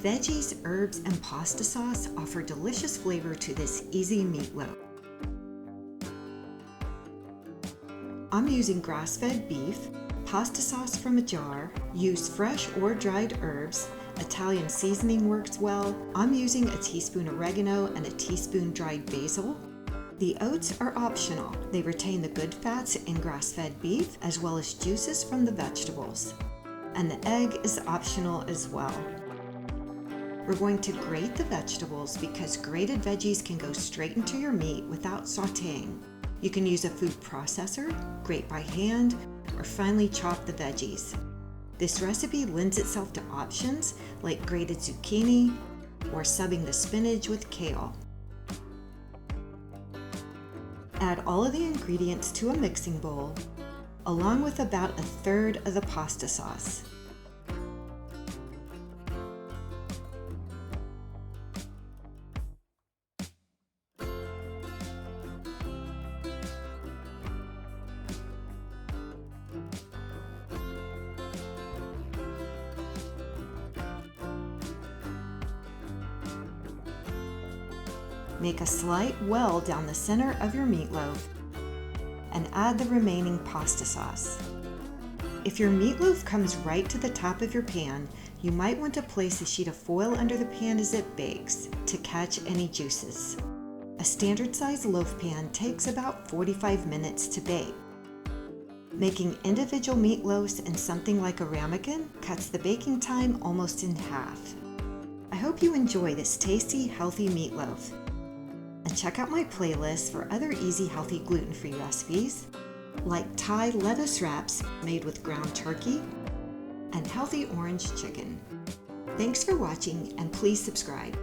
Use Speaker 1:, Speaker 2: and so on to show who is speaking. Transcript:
Speaker 1: Veggies, herbs, and pasta sauce offer delicious flavor to this easy meatloaf. I'm using grass-fed beef, pasta sauce from a jar, use fresh or dried herbs, Italian seasoning works well. I'm using a teaspoon oregano and a teaspoon dried basil. The oats are optional. They retain the good fats in grass-fed beef as well as juices from the vegetables. And the egg is optional as well. We're going to grate the vegetables because grated veggies can go straight into your meat without sauteing. You can use a food processor, grate by hand, or finely chop the veggies. This recipe lends itself to options like grated zucchini or subbing the spinach with kale. Add all of the ingredients to a mixing bowl, along with about a third of the pasta sauce. Make a slight well down the center of your meatloaf and add the remaining pasta sauce. If your meatloaf comes right to the top of your pan, you might want to place a sheet of foil under the pan as it bakes to catch any juices. A standard size loaf pan takes about 45 minutes to bake. Making individual meatloaves in something like a ramekin cuts the baking time almost in half. I hope you enjoy this tasty, healthy meatloaf. And check out my playlist for other easy, healthy, gluten-free recipes, like Thai lettuce wraps made with ground turkey and healthy orange chicken. Thanks for watching, and please subscribe.